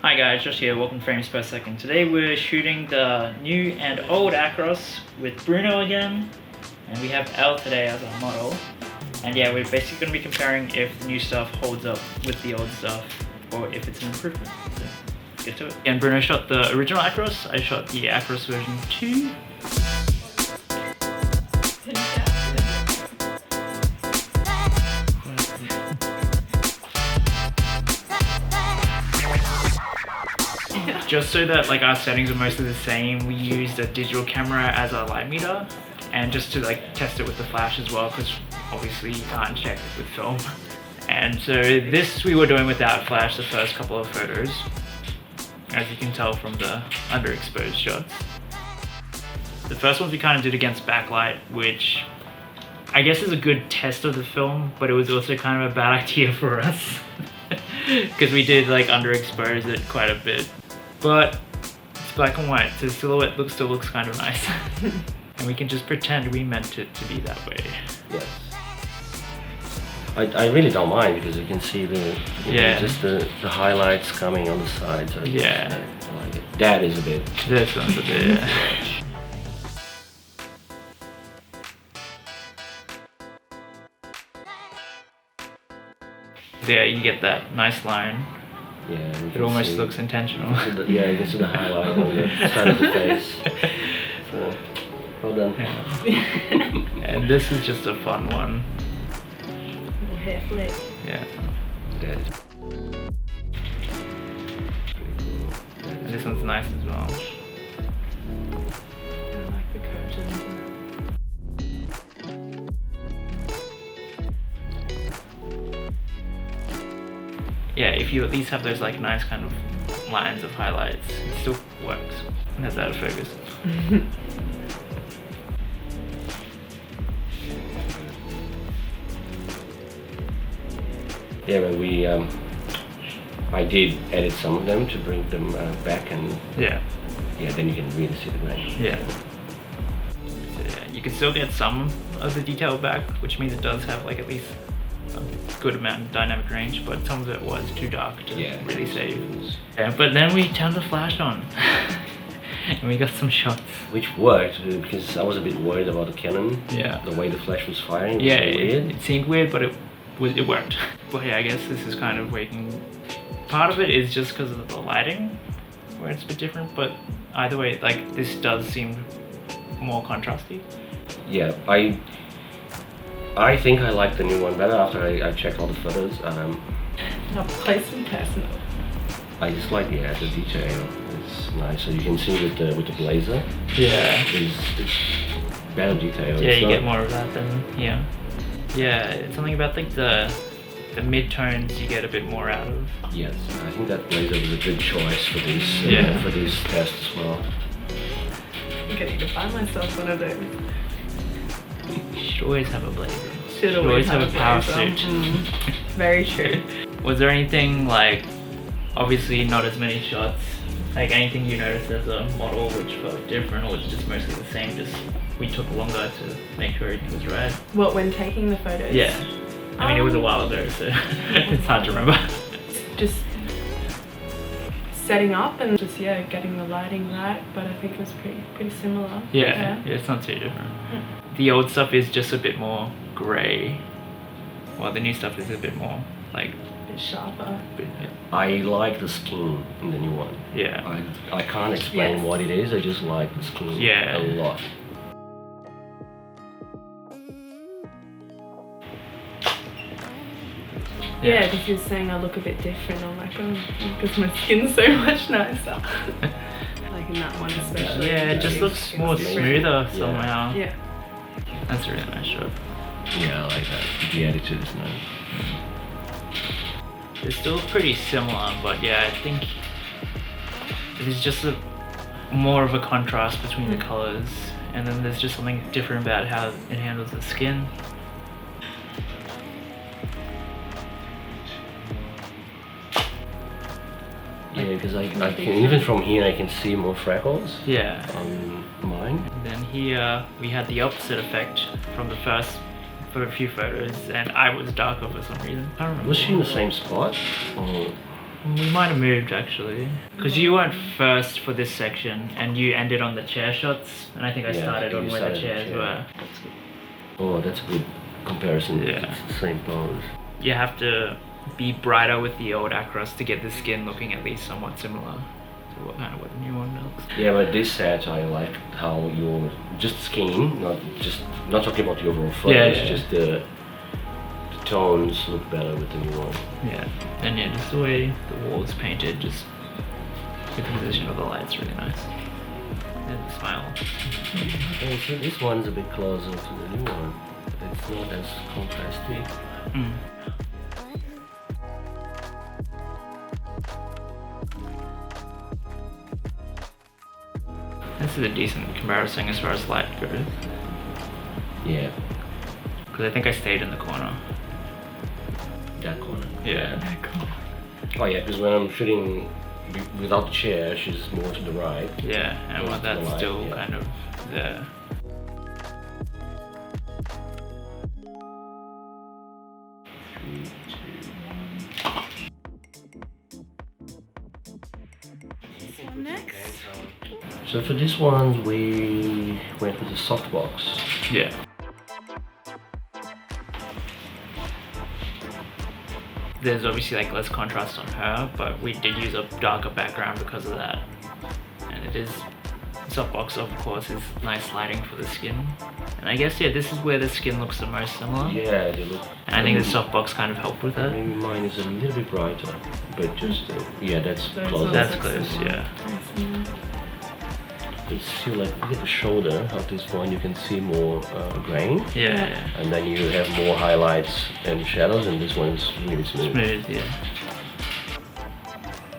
Hi guys, Josh here, welcome to Frames Per Second. Today we're shooting the new and old Acros with Bruno again, and we have Elle today as our model. And yeah, we're basically going to be comparing if the new stuff holds up with the old stuff, or if it's an improvement. So let's get to it. And Bruno shot the original Acros, I shot the Acros version 2. Just so that like our settings are mostly the same, we used a digital camera as our light meter, and just to like test it with the flash as well, because obviously you can't check it with film. And so this we were doing without flash the first couple of photos, as you can tell from the underexposed shots. The first ones we kind of did against backlight, which I guess is a good test of the film, but it was also kind of a bad idea for us because we did like underexpose it quite a bit. But it's black and white, so the silhouette still looks kind of nice. And we can just pretend we meant it to be that way. Yes. I really don't mind because you can see just the highlights coming on the sides. So yeah. I like it. That is a bit. This one's a bit, yeah. Yeah, you get that nice line. Yeah, it almost looks intentional. Yeah, you can see the highlight on the side of the face. So, well done. Yeah. And this is just a fun one. Little hair flip. Yeah. Good. And this one's nice as well. I like the curtains. Yeah, if you at least have those like nice kind of lines of highlights, it still works. And that's out of focus. Yeah, but I did edit some of them to bring them back, and yeah, then you can really see the grain. Yeah. So yeah, you can still get some of the detail back, which means it does have like at least a good amount of dynamic range, but some of it was too dark to really save. Yeah, but then we turned the flash on and we got some shots. Which worked because I was a bit worried about the Canon. Yeah. The way the flash was firing. Yeah, weird. It seemed weird, but it worked. But yeah, I guess this is kind of waking. Part of it is just because of the lighting, where it's a bit different, but either way, like this does seem more contrasty. Yeah, I think I like the new one better after I checked all the photos. Up close and personal. I just like the detail. It's nice. So you can see with the blazer. Yeah. It's better detail. Yeah, you get more of that than here. Yeah, it's something about like the mid-tones you get a bit more out of. Yes, I think that blazer was a good choice for this for this test as well. I'm gonna need to find myself one of those. You should always have a blazer. Should always have a power blazer. suit. Very true. Was there anything like, obviously not as many shots, like anything you noticed as a model which felt different, or was it just mostly the same, just we took longer to make sure everything was right? What, when taking the photos? Yeah. I mean, it was a while ago, so it's hard to remember. Just setting up and just getting the lighting right, but I think it was pretty similar. Yeah, it's not too different. The old stuff is just a bit more grey, while the new stuff is a bit more like a bit sharper. I like the skin in the new one. Yeah. I can't explain what it is. I just like the skin a lot. Yeah, because you're saying I look a bit different. I'm like, oh, because my skin's so much nicer. Like in that one especially. Yeah, it just looks more smoother somehow. Yeah. That's a really nice shot. Yeah, I like that. The attitude is nice. They're still pretty similar, but yeah, I think there's just more of a contrast between the colors, and then there's just something different about how it handles the skin. Yeah, because I can, even from here I can see more freckles. Yeah. On mine. And then here we had the opposite effect from the first for a few photos, and I was darker for some reason. I don't remember. Was she in the same spot? Or We might have moved actually, because you went first for this section and you ended on the chair shots, and I think I Yeah, started you on where started the the chairs chair. were. Oh, that's a good comparison. Yeah. It's the same pose. You have to be brighter with the old Acros to get the skin looking at least somewhat similar to what the new one looks. Yeah, but this set I like how your just skin, not talking about the overall photo, Yeah, it's yeah. just the tones look better with the new one. Yeah, and yeah, just the way the wall is painted, just the position of the light's really nice. And the smile. Okay, so this one's a bit closer to the new one. It's not as contrasty. Mm. This is a decent comparison as far as light goes, Yeah, because I think I stayed in the corner. that corner. Yeah. Oh yeah, because when I'm shooting without the chair, she's more to the right. Yeah, and Close well, to that's the light, still yeah. kind of there. Next. So for this one, we went with the softbox. Yeah. There's obviously like less contrast on her, but we did use a darker background because of that. And it is, softbox of course is nice lighting for the skin. And I guess yeah, this is where the skin looks the most similar. Yeah, they look. And I think the softbox kind of helped with that. Maybe mine is a little bit brighter, but just yeah, that's So it's close. all That's like close, similar. yeah. It's still like look at the shoulder of this one. You can see more grain, Yeah, yeah. and then you have more highlights and shadows, and this one's really smooth. Smooth, yeah.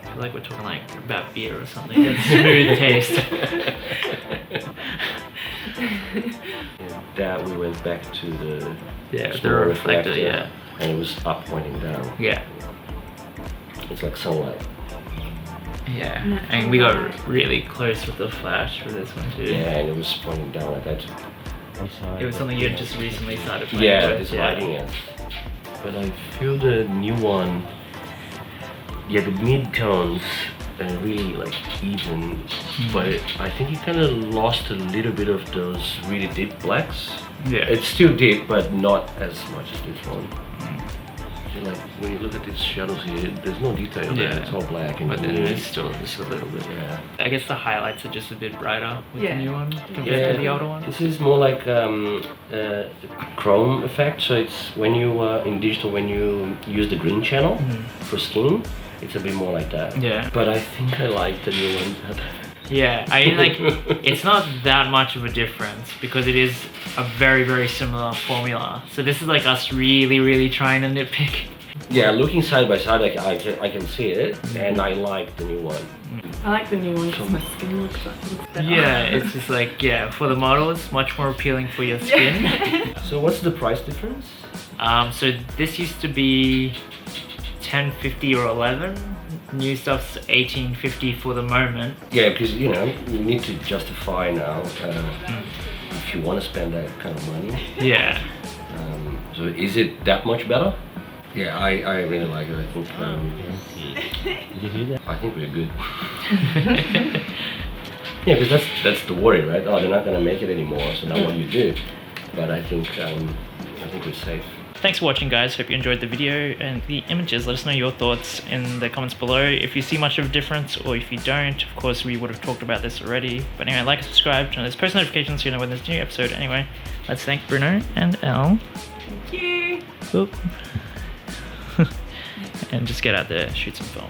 I feel like we're talking like about beer or something. It's smooth taste. That we went back to the Yeah, the small reflector, yeah. and it was up pointing down. Yeah. It's like sunlight. Yeah. And we got really close with the flash for this one too. Yeah, and it was pointing down like that. It was something you had just recently started playing Yeah, with. this lighting is. But I feel the new one, yeah, the mid-tones are really like even, but I think it kind of lost a little bit of those really deep blacks. Yeah. It's still deep, but not as much as this one. So like when you look at these shadows here, there's no detail there. Yeah. It's all black and But then green. it's still just a little bit. Yeah. I guess the highlights are just a bit brighter with Yeah. the new one compared Yeah, to the older one. this is more like chrome effect. So it's when you in digital when you use the green channel for skin, it's a bit more like that. Yeah. But I think I like the new one better. Yeah, I mean like it's not that much of a difference because it is a very, very similar formula. So this is like us really trying to nitpick. Yeah, looking side by side, I can see it, and I like the new one. I like the new one because my skin looks better. Yeah, it's just like, yeah, for the model it's much more appealing for your skin. So what's the price difference? So this used to be 10.50 or 11. New stuff's 18.50 for the moment. Yeah, because you know you need to justify now if you want to spend that kind of money. Yeah. So is it that much better? Yeah, I really like it. I think. Did you hear that? I think we're good. Yeah, because that's the worry, right? Oh, they're not gonna make it anymore. So now what do you do? But I think we're safe. Thanks for watching, guys. Hope you enjoyed the video and the images. Let us know your thoughts in the comments below. If you see much of a difference or if you don't, of course, we would have talked about this already. But anyway, like and subscribe, turn on those post notifications so you know when there's a new episode. Anyway, let's thank Bruno and Elle. Thank you. Oop. And just get out there, shoot some film.